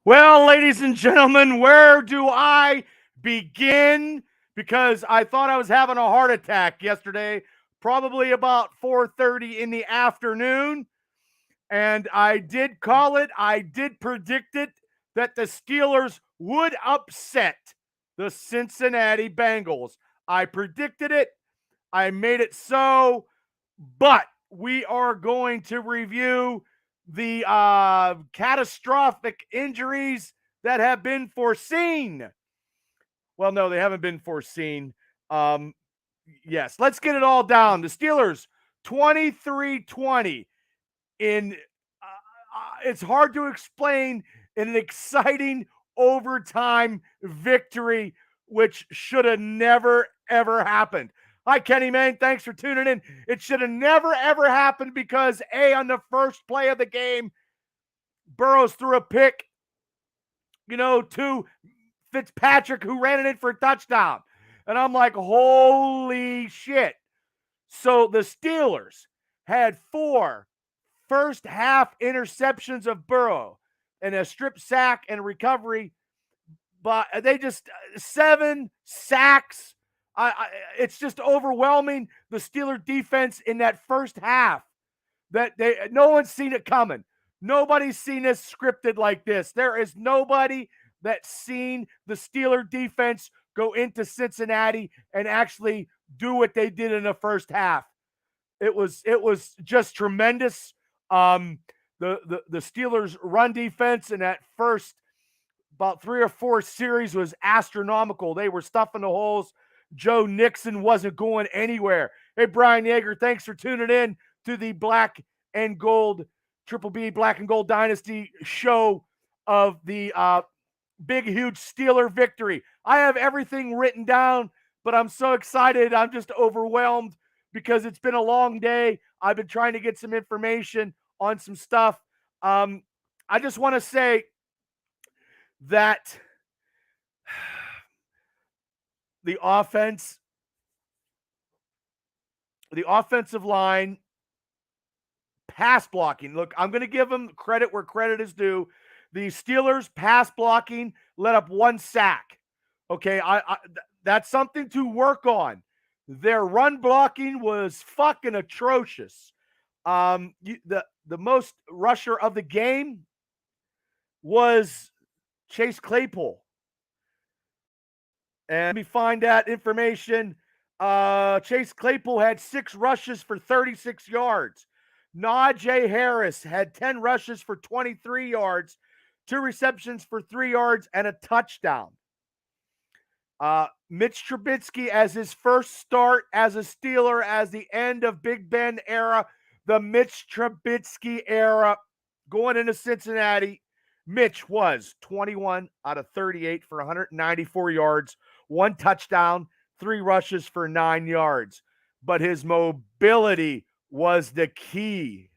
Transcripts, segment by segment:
Well, ladies and gentlemen, where do I begin? Because I thought I was having a heart attack yesterday, probably about 4:30 in the afternoon, and I did call it, I did predict it that the Steelers would upset the Cincinnati Bengals. I predicted it. I made it so, but we are going to review the catastrophic injuries that have been foreseen. Well, no, they haven't been foreseen. Um, yes, let's get it all down. The Steelers 23-20 in it's hard to explain in an exciting overtime victory, which should have never ever happened. Hi, Kenny Mayne. Thanks for tuning in. It should have never ever happened because on the first play of the game, Burrows threw a pick, to Fitzpatrick, who ran it in for a touchdown. And I'm like, holy shit. So the Steelers had four first half interceptions of Burrow and a strip sack and recovery, but they just seven sacks. It's just overwhelming. The Steeler defense in that first half that no one's seen it coming. Nobody's seen this scripted like this. There is nobody that's seen the Steeler defense go into Cincinnati and actually do what they did in the first half. It was just tremendous. The Steelers' run defense in that first about 3 or 4 series was astronomical. They were stuffing the holes. Joe Nixon wasn't going anywhere. Hey, Brian Yeager, thanks for tuning in to the Black and Gold Triple B Black and Gold Dynasty show of the big, huge Steeler victory. I have everything written down, but I'm so excited. I'm just overwhelmed because it's been a long day. I've been trying to get some information on some stuff. I just want to say that the offensive line, pass blocking. Look, I'm going to give them credit where credit is due. The Steelers pass blocking let up 1 sack. Okay, that's something to work on. Their run blocking was fucking atrocious. The most rusher of the game was Chase Claypool. And let me find that information. Chase Claypool had 6 rushes for 36 yards. Najee Harris had 10 rushes for 23 yards, 2 receptions for 3 yards, and a touchdown. Mitch Trubisky, as his first start as a Steeler, as the end of Big Ben era, the Mitch Trubisky era, going into Cincinnati. Mitch was 21 out of 38 for 194 yards, 1 touchdown, 3 rushes for 9 yards. But his mobility was the key.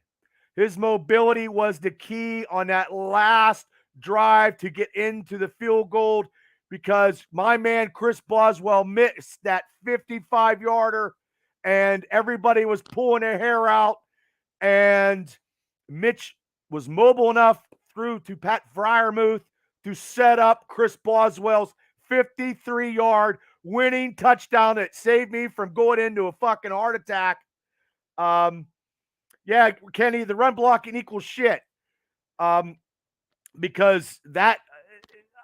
His mobility was the key on that last drive to get into the field goal because my man Chris Boswell missed that 55-yarder and everybody was pulling their hair out. And Mitch was mobile enough through to Pat Freiermuth to set up Chris Boswell's 53-yard winning touchdown that saved me from going into a fucking heart attack. Yeah, Kenny, the run blocking equals shit. Because that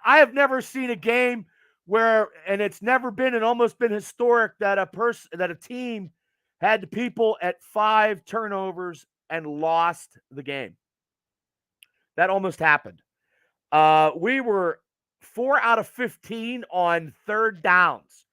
I have never seen a game where, and it's never been and almost been historic that a team had the people at 5 turnovers and lost the game. That almost happened. We were 4 out of 15 on third downs.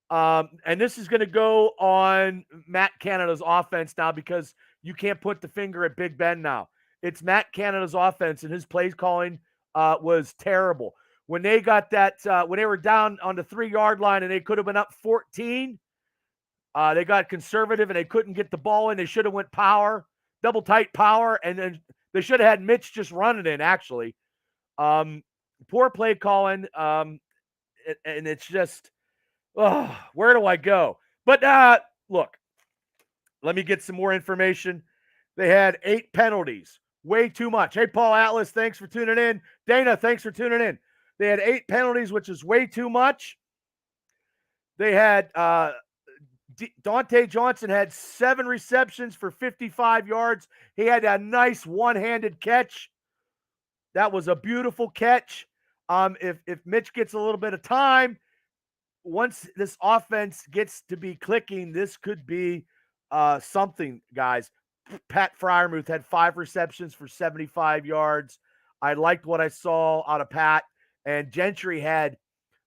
And this is going to go on Matt Canada's offense now because you can't put the finger at Big Ben now. It's Matt Canada's offense, and his plays calling was terrible. When they got that, when they were down on the 3-yard line and they could have been up 14, they got conservative and they couldn't get the ball in. They should have went power, double tight power, and then they should have had Mitch just running in, actually. Poor play calling, and it's just, where do I go? But look, let me get some more information. They had 8 penalties. way too much. Hey, Paul Atlas, thanks for tuning in. Dana, thanks for tuning in. They had 8 penalties, which is way too much. They had Dante Johnson had 7 receptions for 55 yards. He had a nice one-handed catch. That was a beautiful catch. If Mitch gets a little bit of time, once this offense gets to be clicking, this could be something, guys. Pat Fryermuth had 5 receptions for 75 yards. I liked what I saw out of Pat. And Gentry had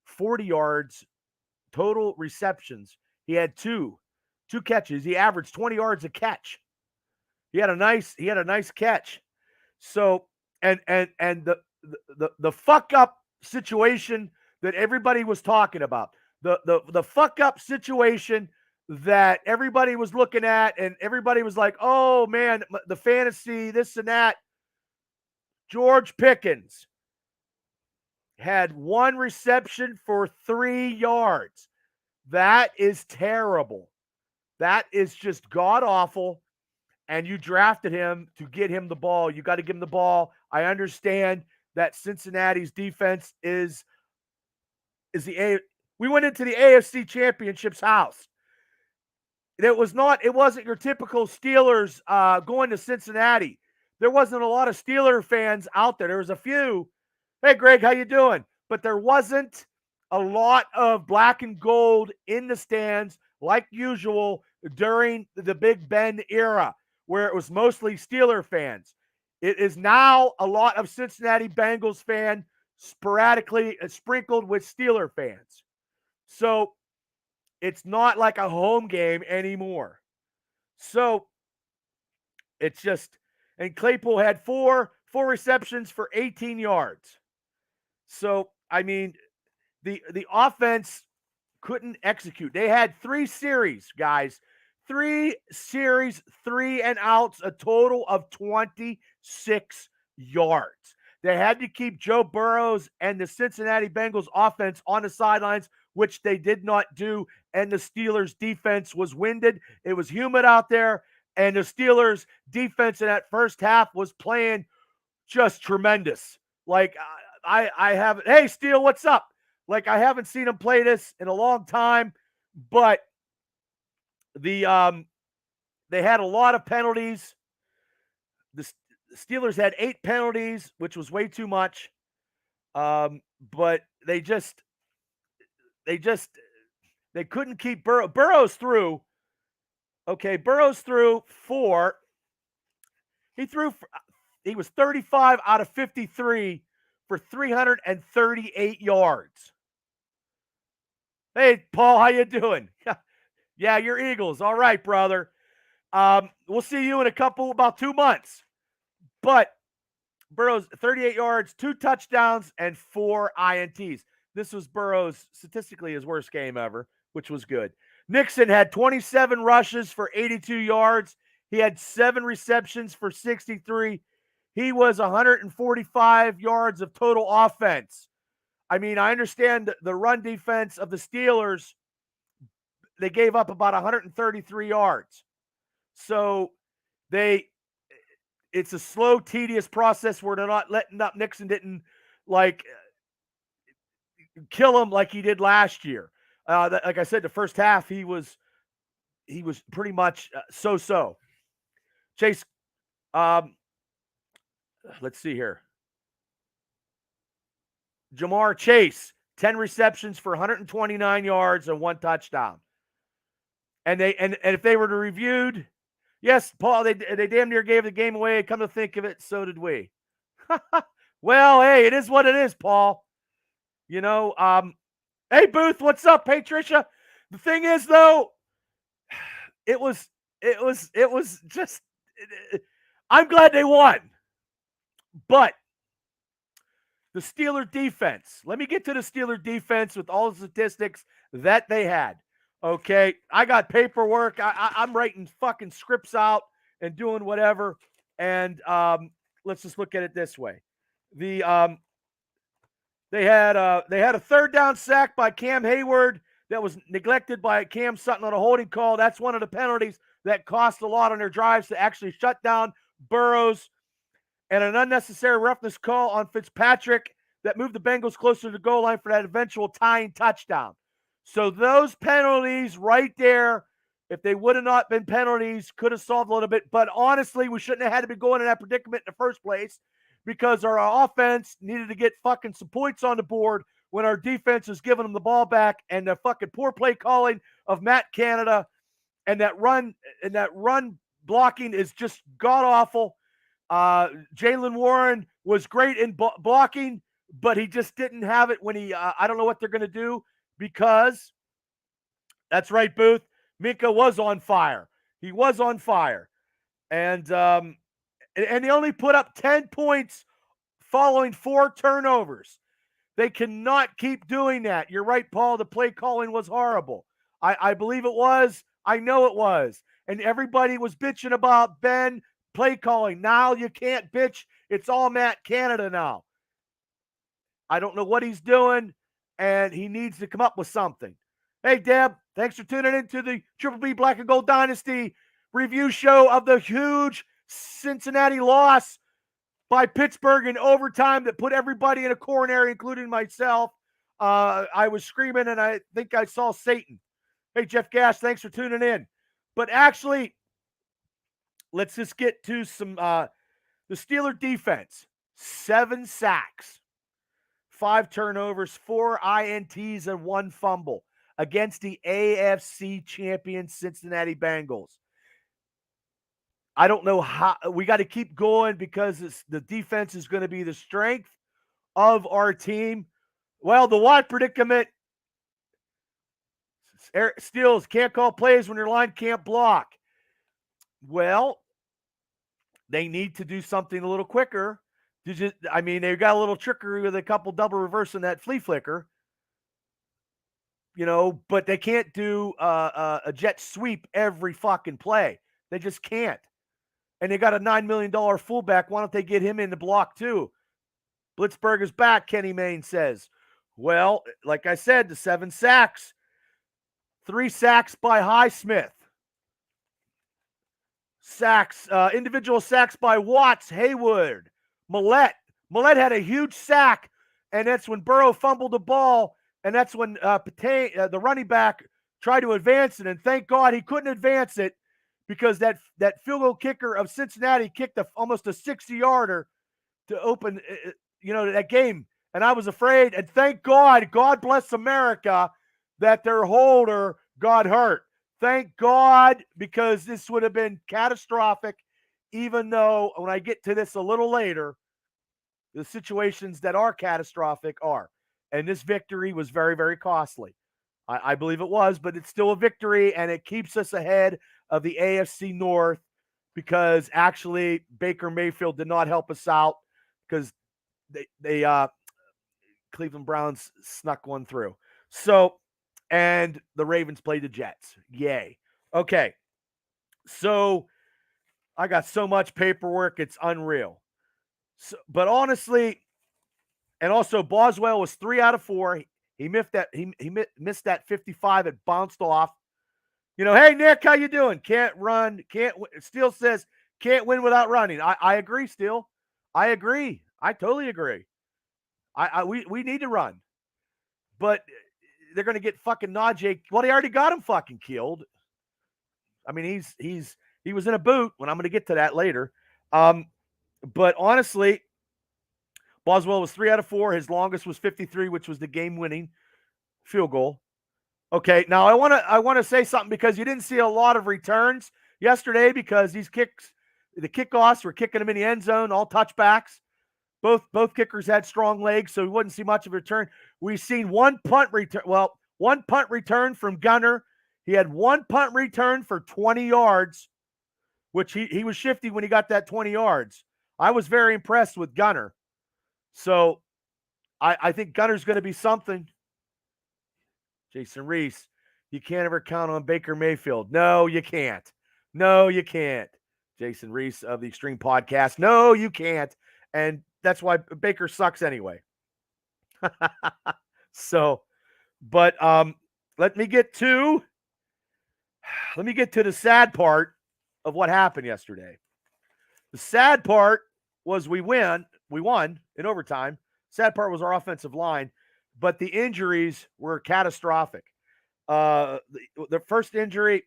40 yards total receptions. He had two catches. He averaged 20 yards a catch. He had a nice catch. So and the fuck up situation that everybody was talking about. The fuck up situation that everybody was looking at, and everybody was like, oh man, the fantasy, this and that. George Pickens had 1 reception for 3 yards. That is terrible. That is just god awful. And you drafted him to get him the ball. You got to give him the ball. I understand that Cincinnati's defense is we went into the AFC Championship's house. It wasn't your typical Steelers going to Cincinnati. There wasn't a lot of Steeler fans out there. There was a few. Hey, Greg, how you doing? But there wasn't a lot of black and gold in the stands like usual during the Big Ben era, where it was mostly Steeler fans. It is now a lot of Cincinnati Bengals fans sporadically sprinkled with Steeler fans. So it's not like a home game anymore. So it's just, and Claypool had four receptions for 18 yards. So, I mean, the offense couldn't execute. They had 3 series, guys. 3 series, 3 and outs, a total of 26 yards. They had to keep Joe Burrows and the Cincinnati Bengals offense on the sidelines, which they did not do, and the Steelers defense was winded. It was humid out there, and the Steelers defense in that first half was playing just tremendous. Like, I haven't, hey, Steel, what's up? Like, I haven't seen them play this in a long time, but they had a lot of penalties. The Steelers had 8 penalties, which was way too much. But they couldn't keep Burrows through. Okay, Burrows threw 4. He was 35 out of 53 for 338 yards. Hey, Paul, how you doing? Yeah, you're Eagles. All right, brother. We'll see you in about 2 months. But Burrows, 38 yards, 2 touchdowns, and 4 INTs. This was Burrows, statistically, his worst game ever, which was good. Nixon had 27 rushes for 82 yards. He had 7 receptions for 63. He was 145 yards of total offense. I mean, I understand the run defense of the Steelers. They gave up about 133 yards. So it's a slow, tedious process where they're not letting up. Nixon didn't kill him like he did last year. Like I said, the first half he was pretty much so-so. Chase, let's see here. Jamar Chase, 10 receptions for 129 yards and 1 touchdown. And if they were to reviewed, yes, Paul, they damn near gave the game away. Come to think of it, so did we. Well, hey, it is what it is, Paul. You know, hey, Booth, what's up? Hey, Tricia. The thing is, though, it was just, I'm glad they won. But the Steeler defense, let me get to the Steeler defense with all the statistics that they had. Okay, I got paperwork. I'm writing fucking scripts out and doing whatever. And let's just look at it this way. They had a third down sack by Cam Hayward that was neglected by Cam Sutton on a holding call. That's one of the penalties that cost a lot on their drives to actually shut down Burrows. and an unnecessary roughness call on Fitzpatrick that moved the Bengals closer to the goal line for that eventual tying touchdown. So those penalties right there, if they would have not been penalties, could have solved a little bit. But honestly, we shouldn't have had to be going in that predicament in the first place because our offense needed to get fucking some points on the board when our defense was giving them the ball back, and the fucking poor play calling of Matt Canada and that run blocking is just god awful. Jaylen Warren was great in blocking, but he just didn't have it when he. I don't know what they're going to do because that's right, Booth. Minka was on fire. He was on fire, and he only put up 10 points following 4 turnovers. They cannot keep doing that. You're right, Paul. The play calling was horrible. I believe it was. I know it was. And everybody was bitching about Ben play calling. Now you can't bitch. It's all Matt Canada now. I don't know what he's doing, and he needs to come up with something. Hey, Deb, thanks for tuning into the Triple B Black and Gold Dynasty review show of the huge Cincinnati loss by Pittsburgh in overtime that put everybody in a coronary, including myself. I was screaming, and I think I saw Satan. Hey, Jeff Gash, thanks for tuning in. But actually, let's just get to some the Steeler defense. 7 sacks, 5 turnovers, 4 INTs, and 1 fumble against the AFC champion Cincinnati Bengals. I don't know how we got to keep going because the defense is going to be the strength of our team. Well, the Watt predicament. Steals can't call plays when your line can't block. Well, they need to do something a little quicker. They got a little trickery with a couple double reverse in that flea flicker. But they can't do a jet sweep every fucking play. They just can't. And they got a $9 million fullback. Why don't they get him in the block too? Blitzberg is back, Kenny Mayne says. Well, like I said, the 7 sacks. 3 sacks by Highsmith. Individual sacks by Watts, Hayward, Millette. Millette had a huge sack, and that's when Burrow fumbled the ball, and that's when the running back tried to advance it, and thank God he couldn't advance it because that field goal kicker of Cincinnati kicked almost a 60-yarder to open that game, and I was afraid, and thank God, God bless America, that their holder got hurt. Thank God, because this would have been catastrophic, even though when I get to this a little later, the situations that are catastrophic are. And this victory was very, very costly. I believe it was, but it's still a victory, and it keeps us ahead of the AFC North because actually Baker Mayfield did not help us out because they Cleveland Browns snuck one through. So, and the Ravens played the Jets. Yay. Okay. So I got so much paperwork, it's unreal. So, but honestly, and also Boswell was 3 out of 4. He missed that 55. It bounced off. Hey, Nick, how you doing? Can't run. Steele says can't win without running. I agree, Steele. I agree. I totally agree. We need to run. But they're going to get fucking Najee. Well, they already got him fucking killed. I mean, he was in a boot when I'm going to get to that later. But honestly, Boswell was 3 out of 4. His longest was 53, which was the game-winning field goal. Okay, now I want to say something because you didn't see a lot of returns yesterday because the kickoffs were kicking them in the end zone, all touchbacks. Both kickers had strong legs, so we wouldn't see much of a return. We've seen one punt return. Well, one punt return from Gunner. He had one punt return for 20 yards, which he was shifty when he got that 20 yards. I was very impressed with Gunner. So I think Gunner's going to be something. Jason Reese, you can't ever count on Baker Mayfield. No, you can't. No, you can't. Jason Reese of the Extreme Podcast. No, you can't. And that's why Baker sucks anyway. So, but let me get to the sad part of what happened yesterday. The sad part was we won in overtime. Sad part was our offensive line, but the injuries were catastrophic. The first injury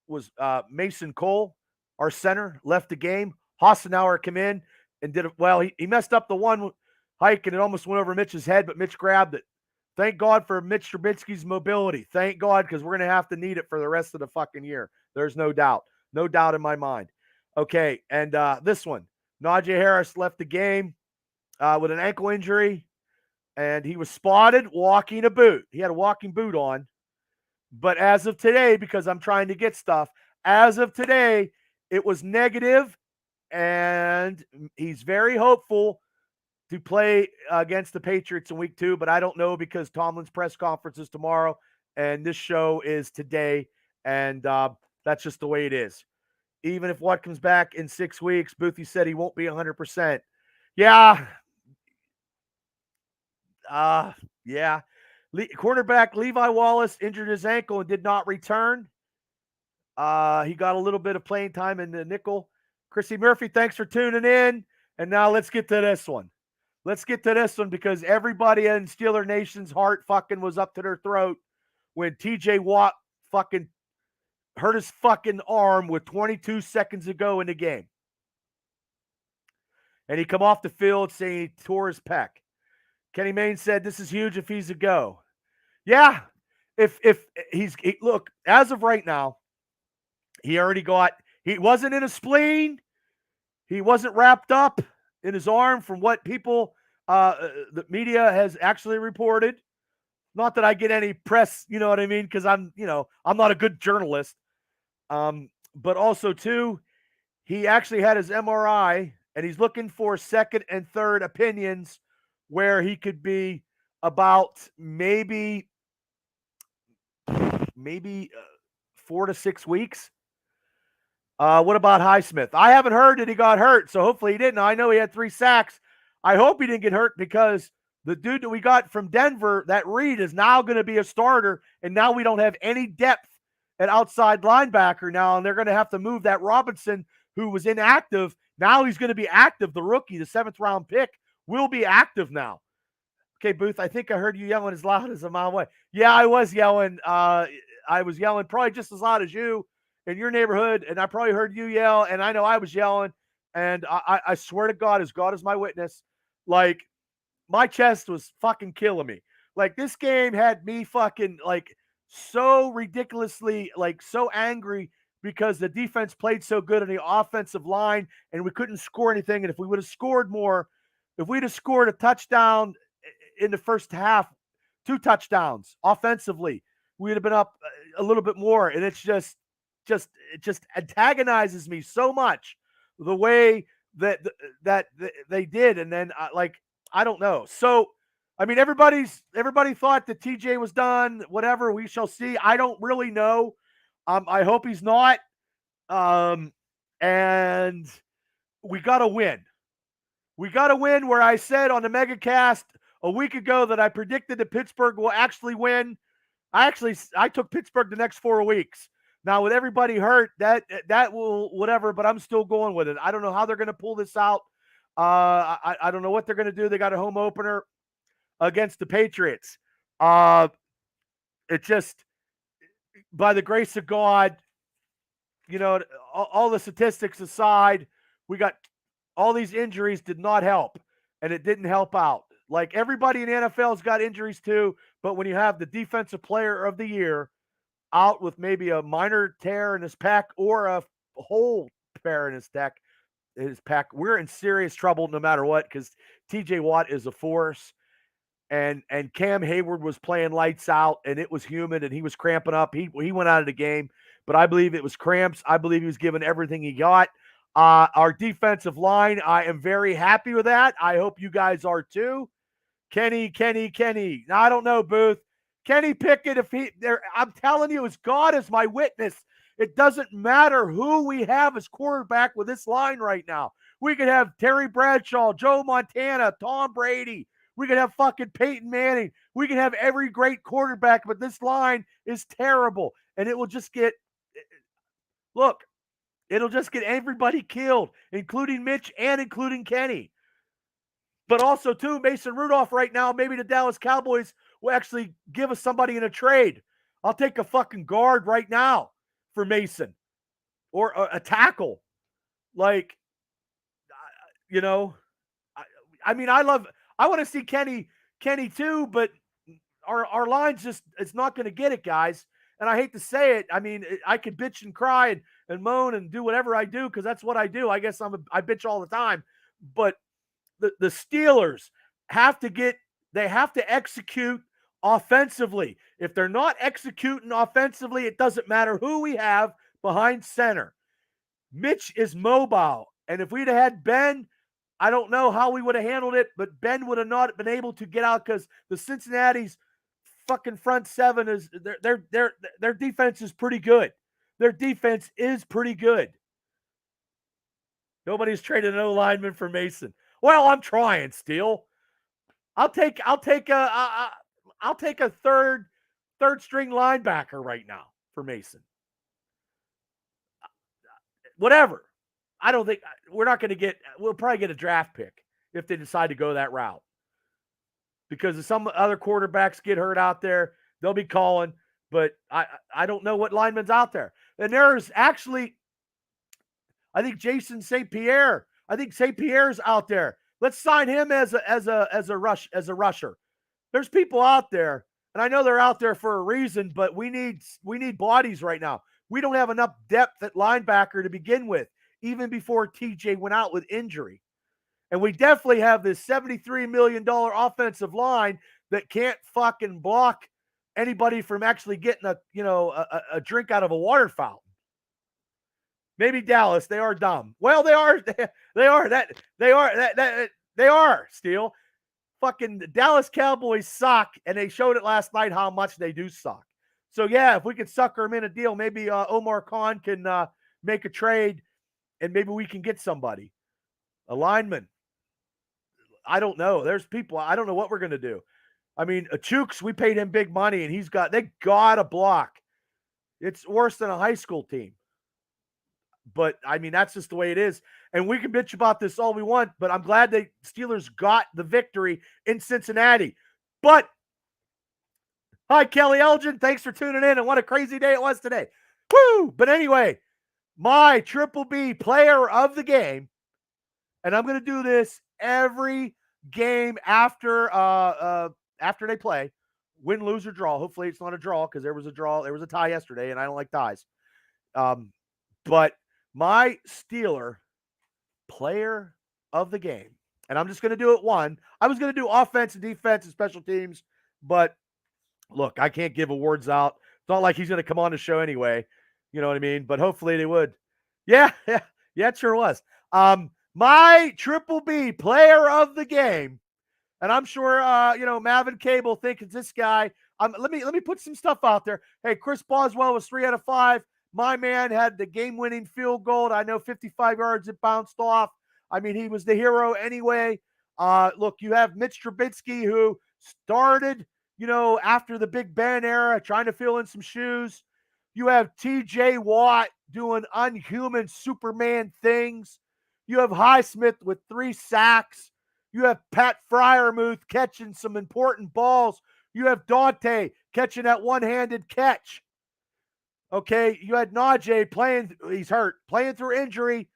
was Mason Cole, our center, left the game. Hassenauer came in and did it well. He messed up the one hike and it almost went over Mitch's head, but Mitch grabbed it. Thank God for Mitch Trubisky's mobility. Thank God, because we're going to have to need it for the rest of the fucking year. There's no doubt. No doubt in my mind. Okay, and this one. Najee Harris left the game with an ankle injury, and he was spotted walking a boot. He had a walking boot on. But as of today, because I'm trying to get stuff, as of today, it was negative, and he's very hopeful to play against the Patriots in week 2, but I don't know because Tomlin's press conference is tomorrow, and this show is today, and that's just the way it is. Even if Watt comes back in 6 weeks, Boothie said he won't be 100%. Yeah. Yeah. Quarterback Levi Wallace injured his ankle and did not return. He got a little bit of playing time in the nickel. Chrissy Murphy, thanks for tuning in. And now let's get to this one. Let's get to this one because everybody in Steeler Nation's heart fucking was up to their throat when TJ Watt fucking hurt his fucking arm with 22 seconds to go in the game. And he come off the field saying he tore his pec. Kenny Mayne said this is huge if he's a go. Yeah, if look, as of right now, he wasn't in a spleen. He wasn't wrapped up in his arm from what people, the media has actually reported. Not that I get any press, you know what I mean? Because I'm not a good journalist. But also too, he actually had his MRI and he's looking for second and third opinions where he could be about maybe 4 to 6 weeks. What about Highsmith? I haven't heard that he got hurt, so hopefully he didn't. I know he had 3 sacks. I hope he didn't get hurt because the dude that we got from Denver, that Reed, is now going to be a starter, and now we don't have any depth at outside linebacker now, and they're going to have to move that Robinson, who was inactive. Now he's going to be active. The rookie, the 7th-round pick, will be active now. Okay, Booth, I think I heard you yelling as loud as a mile away. Yeah, I was yelling. I was yelling probably just as loud as you in your neighborhood, and I probably heard you yell, and I know I was yelling, and I swear to God, as God is my witness, like, my chest was fucking killing me. Like, this game had me fucking, like, so ridiculously, like, so angry because the defense played so good on the offensive line, and we couldn't score anything, and if we would have scored more, if we'd have scored a touchdown in the first half, 2 touchdowns offensively, we'd have been up a little bit more, and it's it just antagonizes me so much the way that they did. And then I don't know. So, I mean, everybody thought that TJ was done, whatever, we shall see. I don't really know. I hope he's not. And we got to win. We got to win where I said on the MegaCast a week ago that I predicted that Pittsburgh will actually win. I took Pittsburgh the next 4 weeks. Now, with everybody hurt, that will whatever, but I'm still going with it. I don't know how they're going to pull this out. I don't know what they're going to do. They got a home opener against the Patriots. It just, by the grace of God, all the statistics aside, we got all these injuries did not help, and it didn't help out. Like, everybody in the NFL's got injuries too, but when you have the defensive player of the year out with maybe a minor tear in his pec or a whole tear in his pec, we're in serious trouble no matter what, because TJ Watt is a force, and Cam Hayward was playing lights out, and it was humid, and he was cramping up. He went out of the game, but I believe it was cramps. I believe he was giving everything he got. Our defensive line, I am very happy with that. I hope you guys are too. Kenny. Now, I don't know, Booth. Kenny Pickett, I'm telling you, as God is my witness, it doesn't matter who we have as quarterback with this line right now. We could have Terry Bradshaw, Joe Montana, Tom Brady. We could have fucking Peyton Manning. We could have every great quarterback, but this line is terrible. And it will just look, It'll just get everybody killed, including Mitch and including Kenny. But also, too, Mason Rudolph right now, maybe the Dallas Cowboys will actually give us somebody in a trade. I'll take a fucking guard right now for Mason or a tackle. Like, you know, I mean, I want to see Kenny too, but our line's just, it's not going to get it, guys. And I hate to say it. I mean, I could bitch and cry and moan and do whatever I do because that's what I do. I guess I bitch all the time. But the Steelers have to execute offensively. If they're not executing offensively, it doesn't matter who we have behind center. Mitch is mobile. And if we'd have had Ben, I don't know how we would have handled it, but Ben would have not been able to get out because the Cincinnati's fucking front seven is their defense is pretty good. Their defense is pretty good. Nobody's traded an O-lineman for Mason. Well, I'm trying, Steele. I'll take a third string linebacker right now for Mason. Whatever. I don't think we'll probably get a draft pick if they decide to go that route. Because if some other quarterbacks get hurt out there, they'll be calling. But I don't know what lineman's out there. And there's actually, I think Jason St. Pierre. I think St. Pierre's out there. Let's sign him as a rusher. There's people out there, and I know they're out there for a reason, but we need bodies right now. We don't have enough depth at linebacker to begin with, even before TJ went out with injury. And we definitely have this $73 million offensive line that can't fucking block anybody from actually getting a drink out of a water fountain. Maybe Dallas, they are dumb. Well, they are, Steele. Fucking Dallas Cowboys suck, and they showed it last night how much they do suck. So, yeah, if we could sucker them in a deal, maybe Omar Khan can make a trade, and maybe we can get somebody. A lineman. I don't know. There's people. I don't know what we're going to do. I mean, Chooks, we paid him big money, and they got a block. It's worse than a high school team. But, I mean, that's just the way it is. And we can bitch about this all we want, but I'm glad the Steelers got the victory in Cincinnati. But, hi, Kelly Elgin. Thanks for tuning in, and what a crazy day it was today. Woo! But anyway, my Triple B player of the game, and I'm going to do this every game after they play, win, lose, or draw. Hopefully it's not a draw because there was a tie yesterday, and I don't like ties. But my Steeler player of the game, and I'm just going to do it one. I was going to do offense and defense and special teams, but look, I can't give awards out. It's not like he's going to come on the show anyway. You know what I mean? But hopefully they would. Yeah, it sure was. My Triple B player of the game, and I'm sure Mavin Cable thinks it's this guy. Let me put some stuff out there. Hey, Chris Boswell was 3 out of 5. My man had the game-winning field goal. I know 55 yards it bounced off. I mean, he was the hero anyway. Look, you have Mitch Trubisky, who started, after the Big Ben era, trying to fill in some shoes. You have TJ Watt doing unhuman Superman things. You have Highsmith with 3 sacks. You have Pat Fryermuth catching some important balls. You have Dante catching that one-handed catch. Okay, you had Najee he's hurt, playing through injury.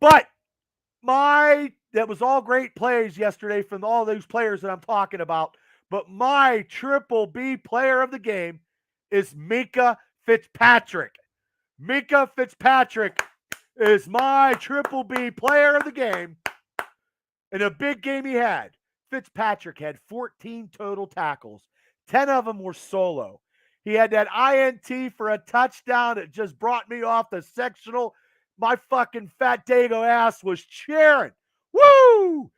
But that was all great plays yesterday from all those players that I'm talking about. But my Triple B player of the game is Minkah Fitzpatrick. Minkah Fitzpatrick is my Triple B player of the game. In a big game he had, Fitzpatrick had 14 total tackles. 10 of them were solo. He had that INT for a touchdown that just brought me off the sectional. My fucking fat Dago ass was cheering. Woo!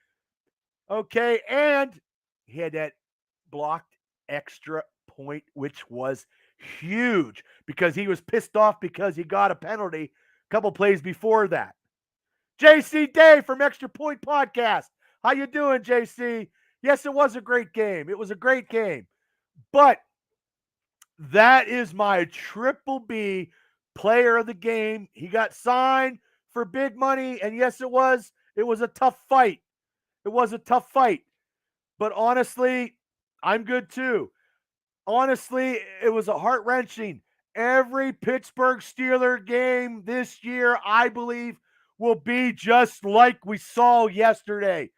Okay, and he had that blocked extra point, which was huge because he was pissed off because he got a penalty a couple plays before that. JC Day from Extra Point Podcast. How you doing, JC? Yes, it was a great game. It was a great game. But that is my Triple B player of the game. He got signed for big money, and yes, it was a tough fight. It was a tough fight. But honestly, I'm good too. Honestly, it was a heart-wrenching. Every Pittsburgh Steeler game this year, I believe, will be just like we saw yesterday.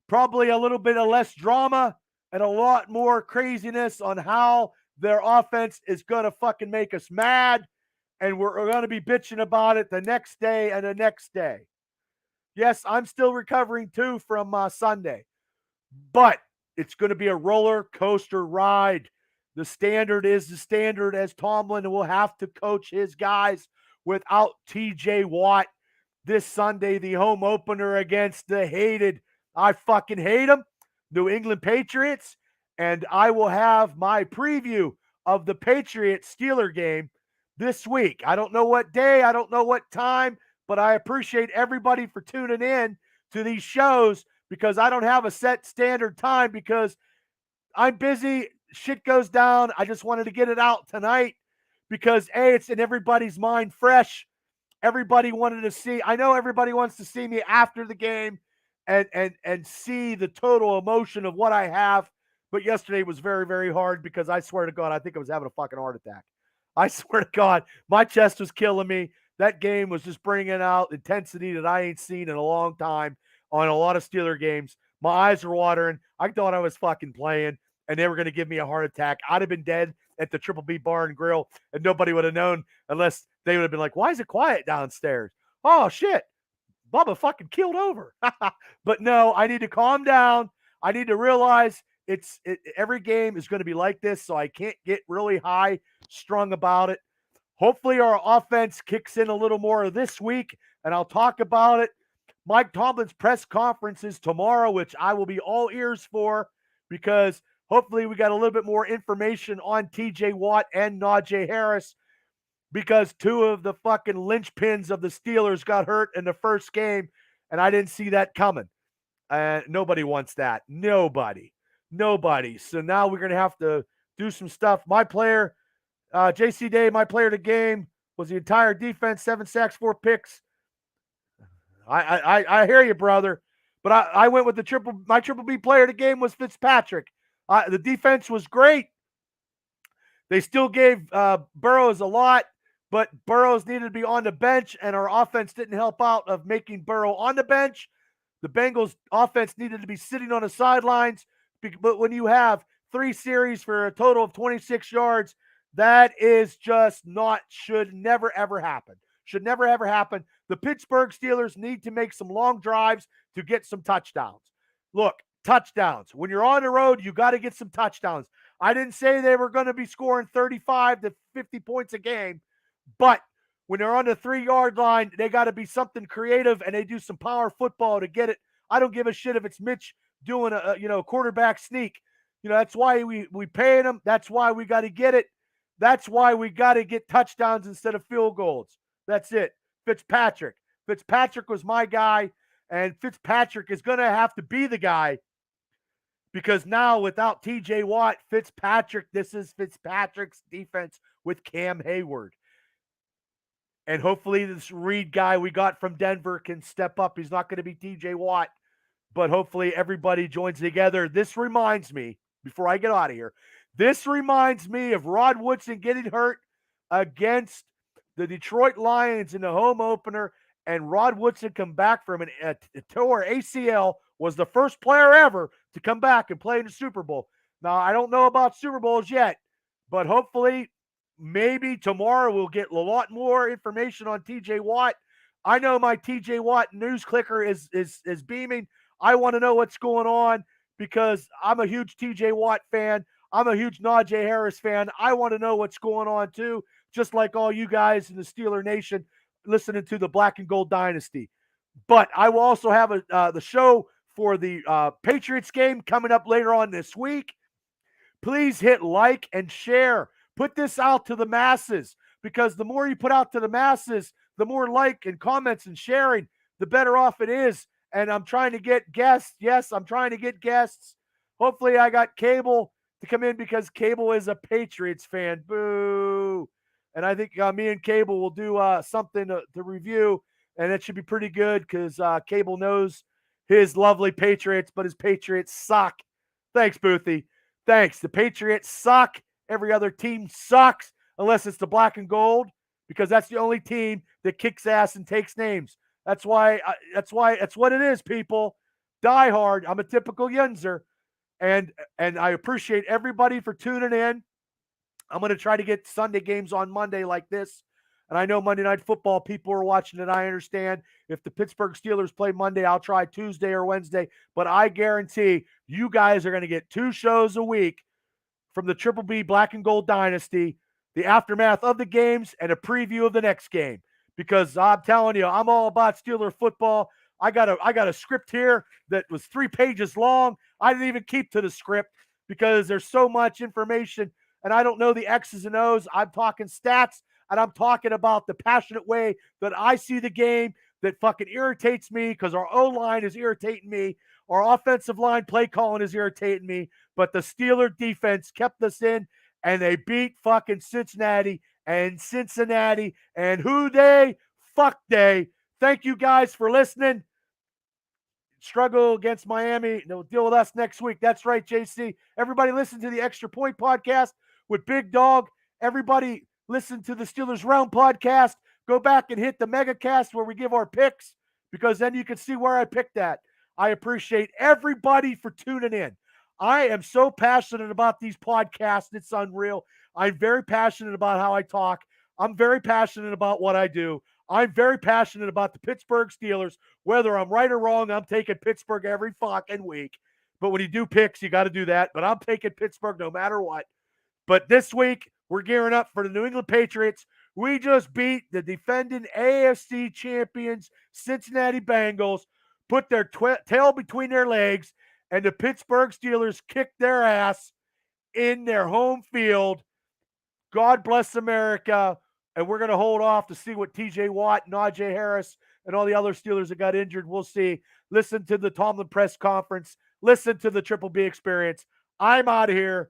Probably a little bit of less drama and a lot more craziness on how their offense is going to fucking make us mad. And we're going to be bitching about it the next day and the next day. Yes, I'm still recovering too from Sunday, but it's going to be a roller coaster ride. The standard is the standard, as Tomlin will have to coach his guys without TJ Watt this Sunday, the home opener against the hated, I fucking hate them, New England Patriots. And I will have my preview of the Patriots Steeler game this week. I don't know what day, I don't know what time, but I appreciate everybody for tuning in to these shows because I don't have a set standard time because I'm busy. Shit goes down. I just wanted to get it out tonight because it's in everybody's mind fresh. Everybody wanted to see. I know everybody wants to see me after the game and see the total emotion of what I have. But yesterday was very, very hard because I swear to God, I think I was having a fucking heart attack. I swear to God, my chest was killing me. That game was just bringing out intensity that I ain't seen in a long time on a lot of Steeler games. My eyes were watering. I thought I was fucking playing, and they were going to give me a heart attack. I'd have been dead at the Triple B Bar and Grill, and nobody would have known unless they would have been like, why is it quiet downstairs? Oh, shit. Bubba fucking keeled over. But no, I need to calm down. I need to realize every game is going to be like this, so I can't get really high strung about it. Hopefully our offense kicks in a little more this week, and I'll talk about it. Mike Tomlin's press conference is tomorrow, which I will be all ears for because hopefully we got a little bit more information on TJ Watt and Najee Harris because two of the fucking linchpins of the Steelers got hurt in the first game, and I didn't see that coming. Nobody wants that. Nobody. So now we're going to have to do some stuff. My player, JC Day, my player of the game, was the entire defense, 7 sacks, 4 picks. I hear you, brother. But I went with my triple B player of the game was Fitzpatrick. The defense was great. They still gave Burrows a lot, but Burrows needed to be on the bench, and our offense didn't help out of making Burrow on the bench. The Bengals offense needed to be sitting on the sidelines, but when you have 3 series for a total of 26 yards, that is just should never, ever happen. Should never, ever happen. The Pittsburgh Steelers need to make some long drives to get some touchdowns. Look, touchdowns. When you're on the road, you got to get some touchdowns. I didn't say they were going to be scoring 35 to 50 points a game, but when they're on the 3-yard line, they got to be something creative, and they do some power football to get it. I don't give a shit if it's Mitch doing a quarterback sneak. That's why we paying him. That's why we got to get it. That's why we got to get touchdowns instead of field goals. That's it. Fitzpatrick. Fitzpatrick was my guy, and Fitzpatrick is going to have to be the guy because now without TJ Watt, this is Fitzpatrick's defense with Cam Hayward. And hopefully this Reed guy we got from Denver can step up. He's not going to be TJ Watt, but hopefully everybody joins together. This reminds me, before I get out of here, this reminds me of Rod Woodson getting hurt against the Detroit Lions in the home opener, and Rod Woodson come back from a tore ACL, was the first player ever to come back and play in the Super Bowl. Now, I don't know about Super Bowls yet, but hopefully maybe tomorrow we'll get a lot more information on TJ Watt. I know my TJ Watt news clicker is beaming. I want to know what's going on because I'm a huge TJ Watt fan. I'm a huge Najee Harris fan. I want to know what's going on too, just like all you guys in the Steeler Nation listening to the Black and Gold Dynasty. But I will also have the show for the Patriots game coming up later on this week. Please hit like and share. Put this out to the masses because the more you put out to the masses, the more like and comments and sharing, the better off it is. And I'm trying to get guests. Yes, I'm trying to get guests. Hopefully I got Cable to come in because Cable is a Patriots fan. Boo. and I think me and Cable will do something to review, and it should be pretty good because Cable knows his lovely Patriots, but his Patriots suck. Thanks, Boothie. Thanks. The Patriots suck. Every other team sucks unless it's the black and gold, because that's the only team that kicks ass and takes names. That's why. That's what it is, people. Die hard. I'm a typical Yunzer, and I appreciate everybody for tuning in. I'm going to try to get Sunday games on Monday like this. And I know Monday Night Football people are watching it. I understand. If the Pittsburgh Steelers play Monday, I'll try Tuesday or Wednesday. But I guarantee you guys are going to get 2 shows a week from the Triple B Black and Gold Dynasty, the aftermath of the games, and a preview of the next game. Because I'm telling you, I'm all about Steeler football. I got a script here that was 3 pages long. I didn't even keep to the script because there's so much information, and I don't know the X's and O's. I'm talking stats, and I'm talking about the passionate way that I see the game that fucking irritates me because our O-line is irritating me. Our offensive line play calling is irritating me. But the Steeler defense kept us in, and they beat fucking Cincinnati. And who they? Fuck they. Thank you guys for listening. Struggle against Miami. They'll deal with us next week. That's right, JC. Everybody listen to the Extra Point podcast with Big Dog. Everybody listen to the Steelers Round podcast. Go back and hit the mega cast where we give our picks, because then you can see where I picked that. I appreciate everybody for tuning in. I am so passionate about these podcasts. It's unreal. I'm very passionate about how I talk. I'm very passionate about what I do. I'm very passionate about the Pittsburgh Steelers. Whether I'm right or wrong, I'm taking Pittsburgh every fucking week. But when you do picks, you got to do that. But I'm taking Pittsburgh no matter what. But this week, we're gearing up for the New England Patriots. We just beat the defending AFC champions, Cincinnati Bengals, put their tail between their legs, and the Pittsburgh Steelers kicked their ass in their home field. God bless America. And we're going to hold off to see what TJ Watt, Najee Harris, and all the other Steelers that got injured. We'll see. Listen to the Tomlin press conference. Listen to the Triple B experience. I'm out of here.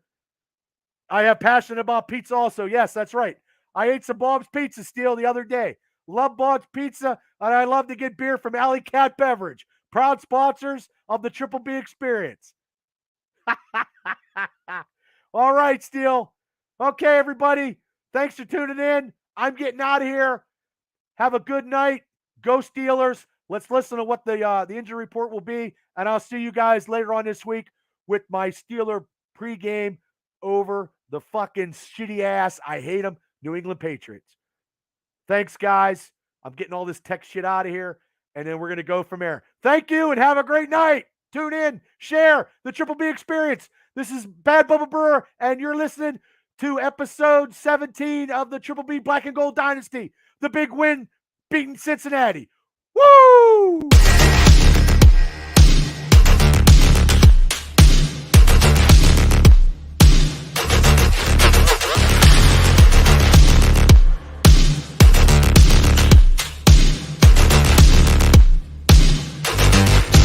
I have passion about pizza also. Yes, that's right. I ate some Bob's Pizza Steel the other day. Love Bob's Pizza, and I love to get beer from Alley Cat Beverage. Proud sponsors of the Triple B experience. All right, Steel. Okay, everybody. Thanks for tuning in. I'm getting out of here. Have a good night. Go Steelers. Let's listen to what the injury report will be, and I'll see you guys later on this week with my Steeler pregame over the fucking shitty ass, I hate them, New England Patriots. Thanks, guys. I'm getting all this tech shit out of here, and then we're going to go from there. Thank you, and have a great night. Tune in, share the Triple B experience. This is Bad Bubba Brewer, and you're listening to episode 17 of the Triple B Black and Gold Dynasty. The big win beating Cincinnati. Woo!